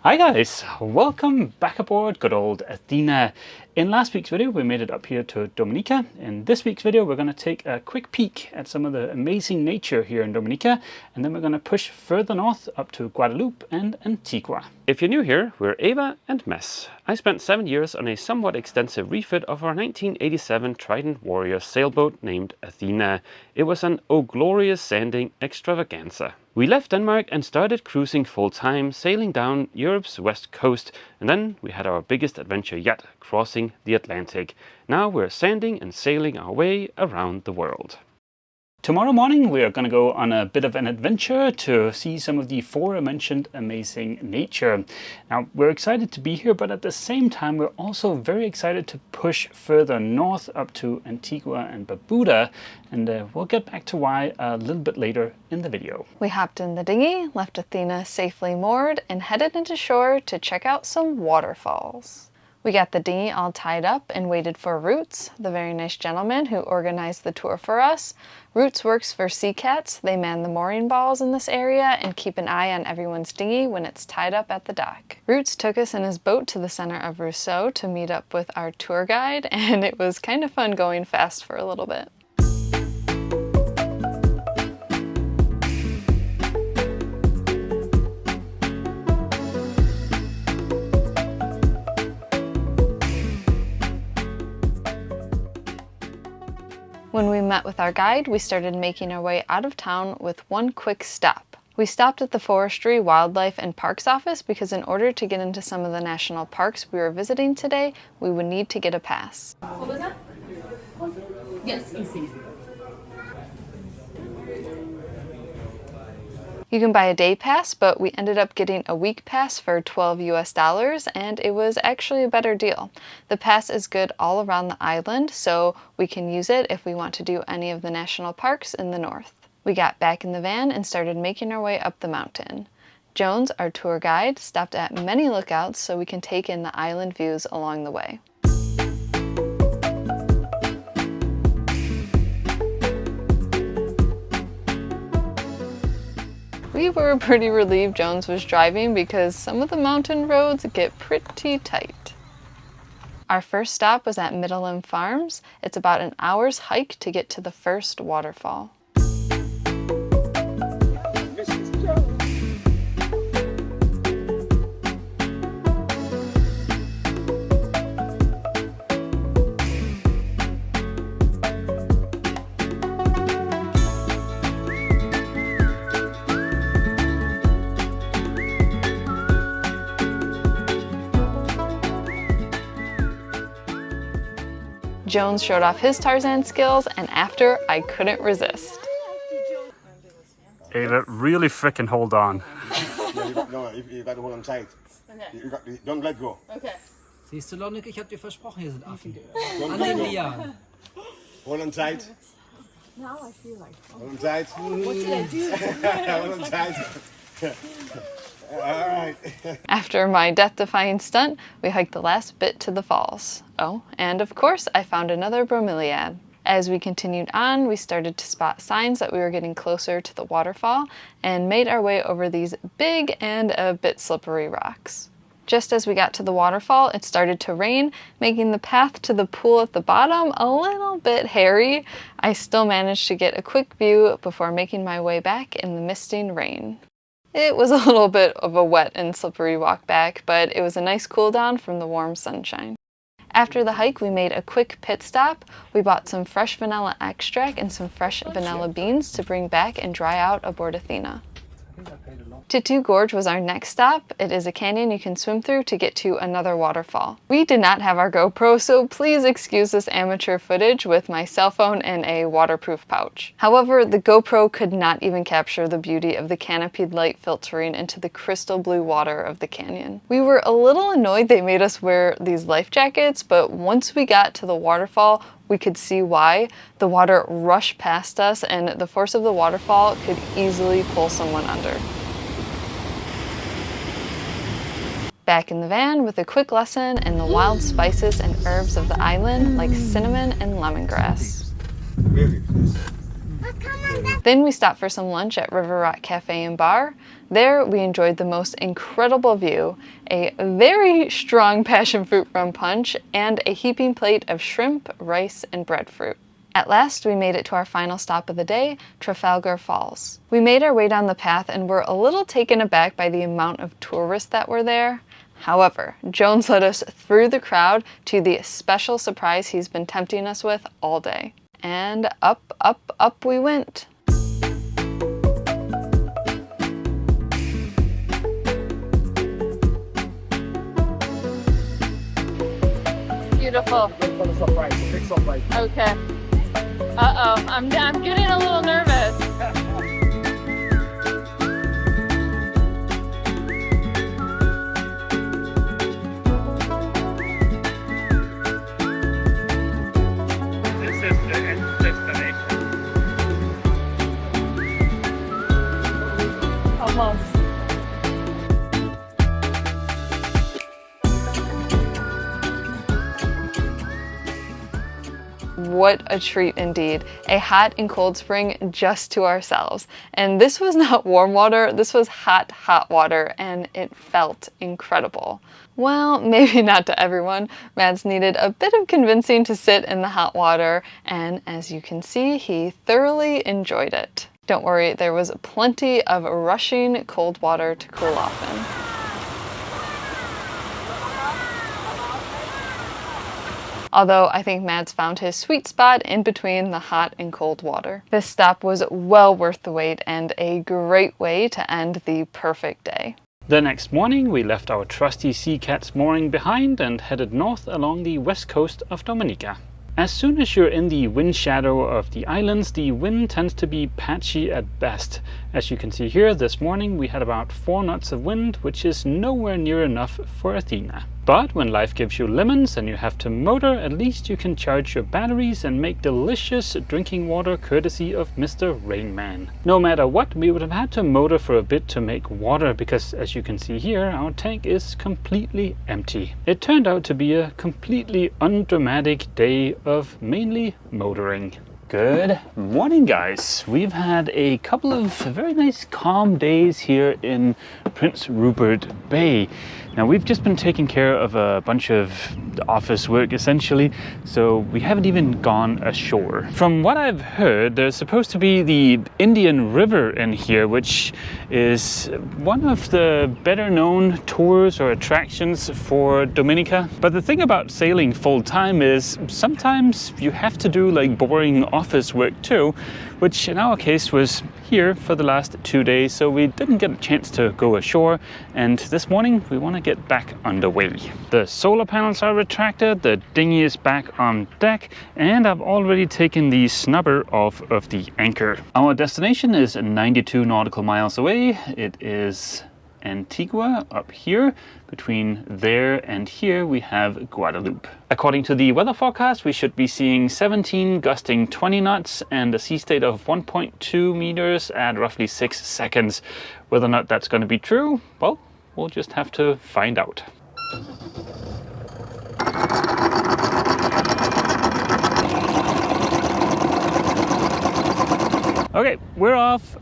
Hi guys, welcome back aboard good old Athena. In last week's video we made it up here to Dominica. In this week's video we're going to take a quick peek at some of the amazing nature here in Dominica, and then we're going to push further north up to Guadeloupe and Antigua. If you're new here, we're Ava and Mess. I spent 7 years on a somewhat extensive refit of our 1987 Trident Warrior sailboat named Athena. It was an oh glorious sanding extravaganza. We left Denmark and started cruising full time, sailing down Europe's west coast, and then we had our biggest adventure yet, crossing the Atlantic. Now we're sanding and sailing our way around the world. Tomorrow morning we are going to go on a bit of an adventure to see some of the aforementioned amazing nature. Now we're excited to be here, but at the same time we're also very excited to push further north up to Antigua and Barbuda, and we'll get back to why a little bit later in the video. We hopped in the dinghy, left Athena safely moored, and headed into shore to check out some waterfalls. We got the dinghy all tied up and waited for Roots, the very nice gentleman who organized the tour for us. Roots works for Sea Cats. They man the mooring balls in this area and keep an eye on everyone's dinghy when it's tied up at the dock. Roots took us in his boat to the center of Rousseau to meet up with our tour guide, and it was kind of fun going fast for a little bit. When we met with our guide, we started making our way out of town with one quick stop. We stopped at the Forestry, Wildlife and Parks office because in order to get into some of the national parks we were visiting today, we would need to get a pass. What was that? Yes, easy. You can buy a day pass, but we ended up getting a week pass for $12 US, and it was actually a better deal. The pass is good all around the island, so we can use it if we want to do any of the national parks in the north. We got back in the van and started making our way up the mountain. Jones, our tour guide, stopped at many lookouts so we can take in the island views along the way. We were pretty relieved Jones was driving because some of the mountain roads get pretty tight. Our first stop was at Midland Farms. It's about an hour's hike to get to the first waterfall. Jones showed off his Tarzan skills, and after, I couldn't resist. Ava, really frickin' hold on. You got to hold on tight. Okay. Don't let go. Okay. Siehst du, Dominica, ich hab dir versprochen, hier sind Affen. Alle Milliarden. Hold on tight. Now I feel like. Hold on tight. What did I do? Hold on tight. All right. After my death-defying stunt, we hiked the last bit to the falls. Oh, and of course, I found another bromeliad. As we continued on, we started to spot signs that we were getting closer to the waterfall and made our way over these big and a bit slippery rocks. Just as we got to the waterfall, it started to rain, making the path to the pool at the bottom a little bit hairy. I still managed to get a quick view before making my way back in the misting rain. It was a little bit of a wet and slippery walk back, but it was a nice cool down from the warm sunshine. After the hike, we made a quick pit stop. We bought some fresh vanilla extract and some fresh vanilla beans to bring back and dry out aboard Athena. Tattoo Gorge was our next stop. It is a canyon you can swim through to get to another waterfall. We did not have our GoPro, so please excuse this amateur footage with my cell phone and a waterproof pouch. However, the GoPro could not even capture the beauty of the canopied light filtering into the crystal blue water of the canyon. We were a little annoyed they made us wear these life jackets, but once we got to the waterfall, we could see why. The water rushed past us, and the force of the waterfall could easily pull someone under. Back in the van with a quick lesson in the wild spices and herbs of the island like cinnamon and lemongrass. Really? Then we stopped for some lunch at River Rock Cafe and Bar. There we enjoyed the most incredible view, a very strong passion fruit rum punch, and a heaping plate of shrimp, rice, and breadfruit. At last, we made it to our final stop of the day, Trafalgar Falls. We made our way down the path and were a little taken aback by the amount of tourists that were there. However, Jones led us through the crowd to the special surprise he's been tempting us with all day. And up, up, up we went. Beautiful. Big surprise. Okay. Uh-oh, I'm getting a little nervous. This is the end destination. Almost. What a treat indeed. A hot and cold spring just to ourselves. And this was not warm water, this was hot, hot water, and it felt incredible. Well, maybe not to everyone. Mads needed a bit of convincing to sit in the hot water, and as you can see, he thoroughly enjoyed it. Don't worry, there was plenty of rushing cold water to cool off in. Although I think Mads found his sweet spot in between the hot and cold water. This stop was well worth the wait and a great way to end the perfect day. The next morning we left our trusty Sea Cat's mooring behind and headed north along the west coast of Dominica. As soon as you're in the wind shadow of the islands, the wind tends to be patchy at best. As you can see here, this morning we had about 4 knots of wind, which is nowhere near enough for Athena. But when life gives you lemons and you have to motor, at least you can charge your batteries and make delicious drinking water courtesy of Mr. Rainman. No matter what, we would have had to motor for a bit to make water because, as you can see here, our tank is completely empty. It turned out to be a completely undramatic day of mainly motoring. Good morning, guys. We've had a couple of very nice calm days here in Prince Rupert Bay. Now we've just been taking care of a bunch of office work essentially, so we haven't even gone ashore. From what I've heard, there's supposed to be the Indian River in here, which is one of the better known tours or attractions for Dominica. But the thing about sailing full time is sometimes you have to do like boring office work too, which in our case was here for the last 2 days, so we didn't get a chance to go ashore, and this morning we want to get back underway. The solar panels are retracted, the dinghy is back on deck, and I've already taken the snubber off of the anchor. Our destination is 92 nautical miles away. It is Antigua up here. Between there and here we have Guadeloupe. According to the weather forecast, we should be seeing 17 gusting 20 knots and a sea state of 1.2 meters at roughly 6 seconds. Whether or not that's going to be true, well, we'll just have to find out. Okay, we're off.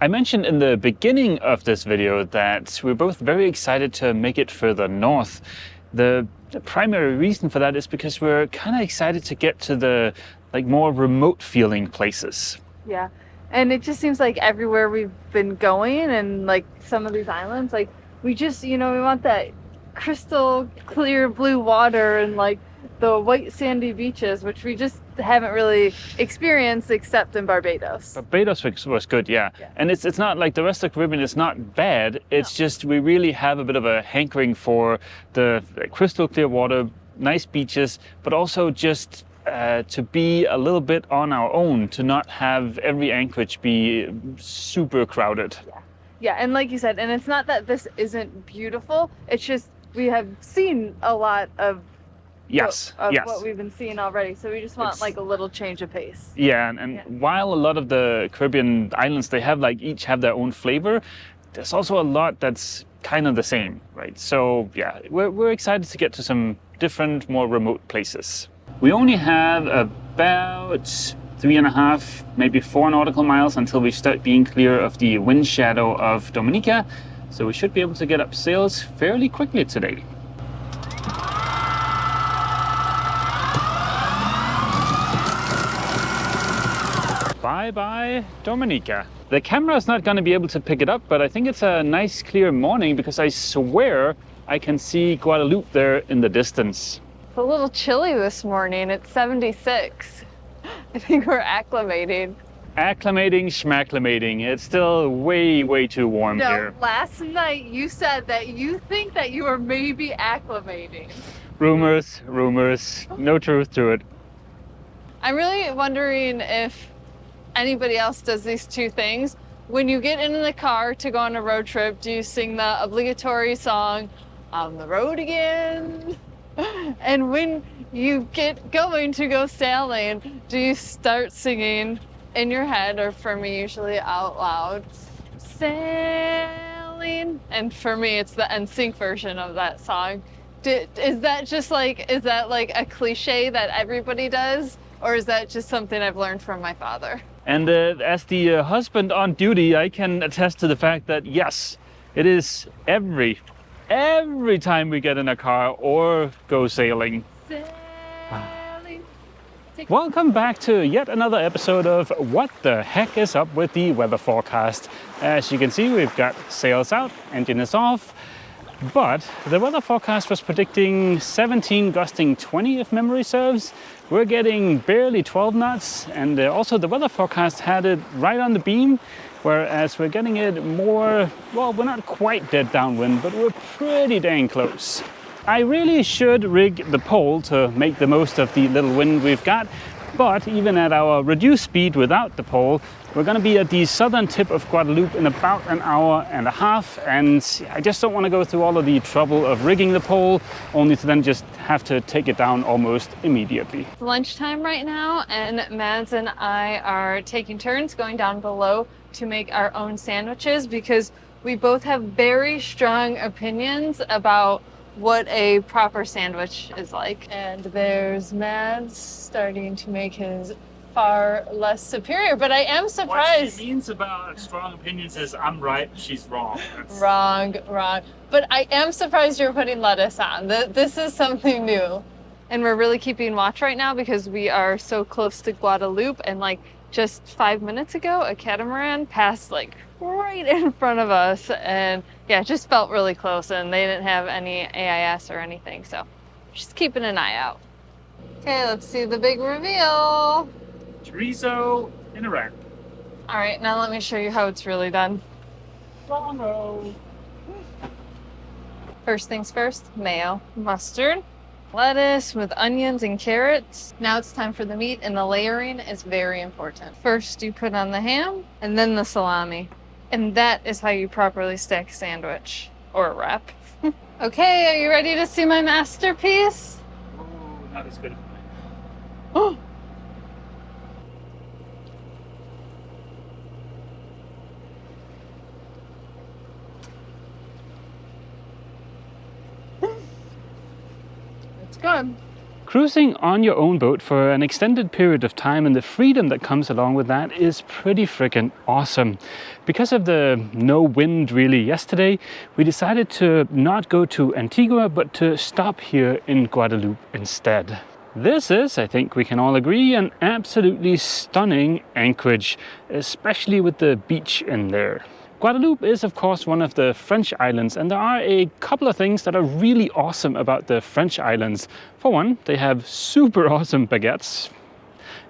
I mentioned in the beginning of this video that we're both very excited to make it further north. The primary reason for that is because we're kind of excited to get to the more remote feeling places. Yeah, and it just seems like everywhere we've been going and like some of these islands, like we just, we want that crystal clear blue water and like the white sandy beaches, which we just haven't really experienced except in Barbados. Barbados was good, yeah. And it's not like the rest of the Caribbean is not bad. It's just we really have a bit of a hankering for the crystal clear water, nice beaches, but also just to be a little bit on our own, to not have every anchorage be super crowded. Yeah, and like you said, and it's not that this isn't beautiful, it's just we have seen a lot of what we've been seeing already, so we just want like a little change of pace. Yeah, and while a lot of the Caribbean islands, they have each have their own flavor, there's also a lot that's kind of the same, right? So yeah, we're excited to get to some different, more remote places. We only have about 3.5, maybe 4 nautical miles until we start being clear of the wind shadow of Dominica. So we should be able to get up sails fairly quickly today. Bye bye Dominica. The camera is not going to be able to pick it up, but I think it's a nice clear morning because I swear I can see Guadeloupe there in the distance. It's a little chilly this morning. It's 76. I think we're acclimating. Acclimating, schmacclimating. It's still way too warm here. Last night you said that you think that you were maybe acclimating. Rumors, no truth to it. I'm really wondering if anybody else does these two things. When you get in the car to go on a road trip, do you sing the obligatory song, "On the Road Again"? And when you get going to go sailing, do you start singing in your head, or for me usually out loud, "Sailing"? And for me it's the NSYNC version of that song. Is that like a cliche that everybody does, or is that just something I've learned from my father? And as the husband on duty, I can attest to the fact that yes, it is every time we get in a car or go sailing. Sailing. Welcome back to yet another episode of What the Heck is Up with the Weather Forecast. As you can see, we've got sails out, engine is off, but the weather forecast was predicting 17 gusting 20 if memory serves. We're getting barely 12 knots, and also the weather forecast had it right on the beam, whereas we're getting it more, well, we're not quite dead downwind, but we're pretty dang close. I really should rig the pole to make the most of the little wind we've got, but even at our reduced speed without the pole, we're going to be at the southern tip of Guadeloupe in about an hour and a half, and I just don't want to go through all of the trouble of rigging the pole, only to then just have to take it down almost immediately. It's lunchtime right now, and Mads and I are taking turns going down below to make our own sandwiches because we both have very strong opinions about what a proper sandwich is like. And there's Mads starting to make his far less superior, but I am surprised. What she means about strong opinions is I'm right, she's wrong. Wrong. But I am surprised you're putting lettuce on. This is something new. And we're really keeping watch right now because we are so close to Guadeloupe, and like just 5 minutes ago, a catamaran passed like right in front of us, and yeah, it just felt really close, and they didn't have any AIS or anything, so just keeping an eye out. Okay, let's see the big reveal. Chorizo in a wrap. All right, now let me show you how it's really done. Wrong-o. First things first, mayo, mustard, lettuce with onions and carrots. Now it's time for the meat, and the layering is very important. First you put on the ham and then the salami. And that is how you properly stack a sandwich or a wrap. Okay, are you ready to see my masterpiece? Oh, not as good as mine. Oh! It's good. Cruising on your own boat for an extended period of time and the freedom that comes along with that is pretty freaking awesome. Because of the no wind really yesterday, we decided to not go to Antigua but to stop here in Guadeloupe instead. This is, I think we can all agree, an absolutely stunning Anchorage, especially with the beach in there. Guadeloupe is of course one of the French islands, and there are a couple of things that are really awesome about the French islands. For one, they have super awesome baguettes,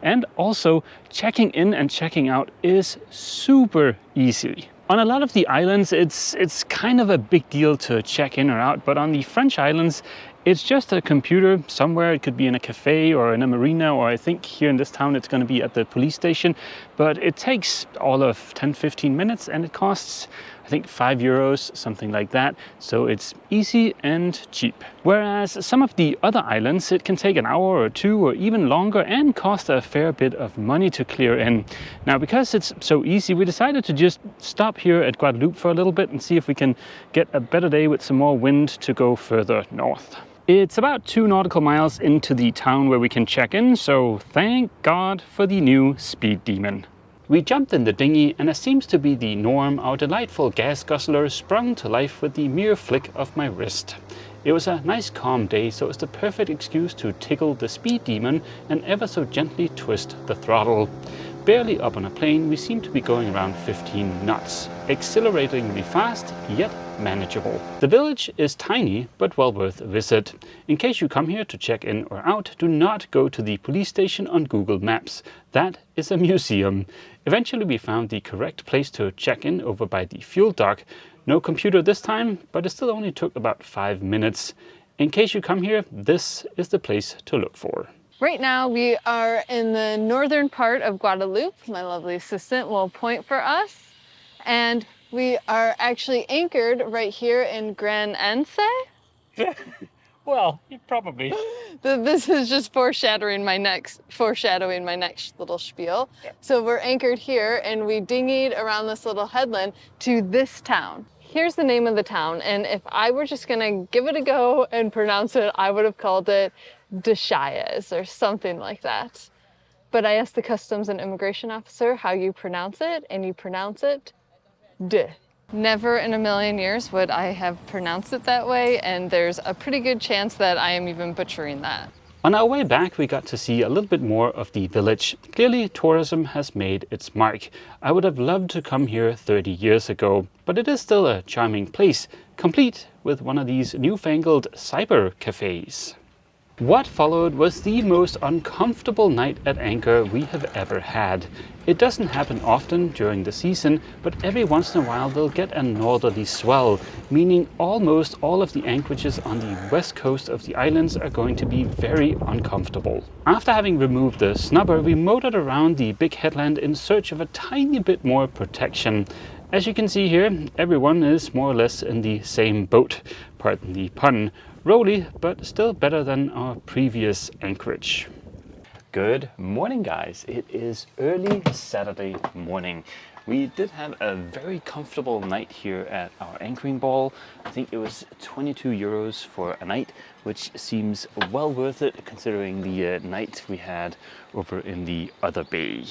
and also checking in and checking out is super easy. On a lot of the islands it's kind of a big deal to check in or out, but on the French islands it's just a computer somewhere. It could be in a cafe or in a marina, or I think here in this town it's going to be at the police station. But it takes all of 10-15 minutes, and it costs, I think, €5, something like that. So it's easy and cheap. Whereas some of the other islands, it can take an hour or two or even longer and cost a fair bit of money to clear in. Now, because it's so easy, we decided to just stop here at Guadeloupe for a little bit and see if we can get a better day with some more wind to go further north. It's about 2 nautical miles into the town where we can check in, so thank God for the new Speed Demon. We jumped in the dinghy, and as seems to be the norm, our delightful gas guzzler sprung to life with the mere flick of my wrist. It was a nice calm day, so it's the perfect excuse to tickle the Speed Demon and ever so gently twist the throttle. Barely up on a plane, we seem to be going around 15 knots, exhilaratingly fast, yet manageable. The village is tiny, but well worth a visit. In case you come here to check in or out, do not go to the police station on Google Maps. That is a museum. Eventually we found the correct place to check in over by the fuel dock. No computer this time, but it still only took about 5 minutes. In case you come here, this is the place to look for. Right now we are in the northern part of Guadeloupe. My lovely assistant will point for us. And we are actually anchored right here in Grand Anse. Well, probably. This is just foreshadowing my next little spiel. Yeah. So we're anchored here and we dinghied around this little headland to this town. Here's the name of the town, and if I were just gonna give it a go and pronounce it, I would have called it Deschayes or something like that. But I asked the customs and immigration officer how you pronounce it, and you pronounce it de. Never in a million years would I have pronounced it that way, and there's a pretty good chance that I am even butchering that. On our way back, we got to see a little bit more of the village. Clearly, tourism has made its mark. I would have loved to come here 30 years ago, but it is still a charming place, complete with one of these newfangled cyber cafes. What followed was the most uncomfortable night at anchor we have ever had. It doesn't happen often during the season, but every once in a while they'll get a northerly swell, meaning almost all of the anchorages on the west coast of the islands are going to be very uncomfortable. After having removed the snubber, we motored around the big headland in search of a tiny bit more protection. As you can see here, everyone is more or less in the same boat, pardon the pun. Rolly, but still better than our previous anchorage. Good morning, guys. It is early Saturday morning. We did have a very comfortable night here at our anchoring ball. I think it was 22 euros for a night, which seems well worth it considering the night we had over in the other bay.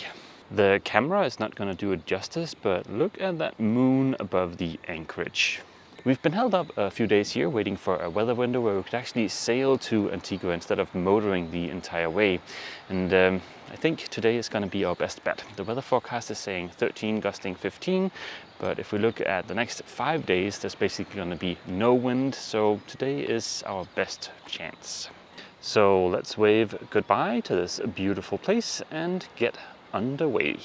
The camera is not going to do it justice, but look at that moon above the anchorage. We've been held up a few days here waiting for a weather window where we could actually sail to Antigua instead of motoring the entire way. And I think today is going to be our best bet. The weather forecast is saying 13, gusting 15, but if we look at the next 5 days, there's basically going to be no wind, so today is our best chance. So let's wave goodbye to this beautiful place and get underway.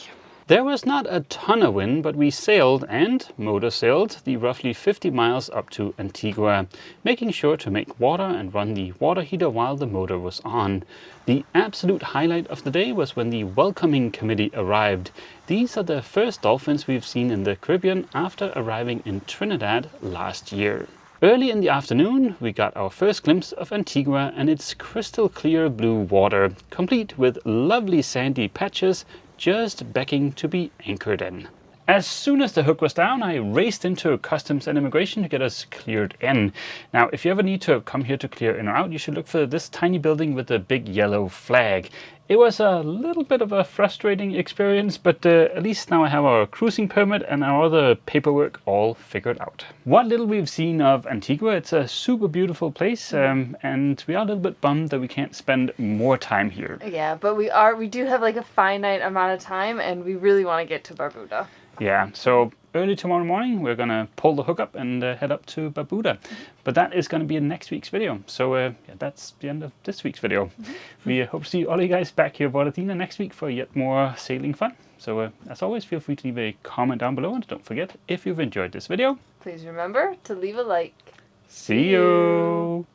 There was not a ton of wind, but we sailed and motor sailed the roughly 50 miles up to Antigua, making sure to make water and run the water heater while the motor was on. The absolute highlight of the day was when the welcoming committee arrived. These are the first dolphins we've seen in the Caribbean after arriving in Trinidad last year. Early in the afternoon, we got our first glimpse of Antigua and its crystal clear blue water, complete with lovely sandy patches just begging to be anchored in. As soon as the hook was down, I raced into customs and immigration to get us cleared in. Now, if you ever need to come here to clear in or out, you should look for this tiny building with the big yellow flag. It was a little bit of a frustrating experience, but at least now I have our cruising permit and our other paperwork all figured out. What little we've seen of Antigua, it's a super beautiful place, and we are a little bit bummed that we can't spend more time here. Yeah, but we do have like a finite amount of time, and we really want to get to Barbuda. Yeah, so early tomorrow morning we're gonna pull the hook up and head up to Barbuda, but that is gonna be in next week's video. So yeah, that's the end of this week's video. We hope to see all you guys back here at Athena next week for yet more sailing fun. So as always, feel free to leave a comment down below, and don't forget, if you've enjoyed this video, Please remember to leave a like. see you.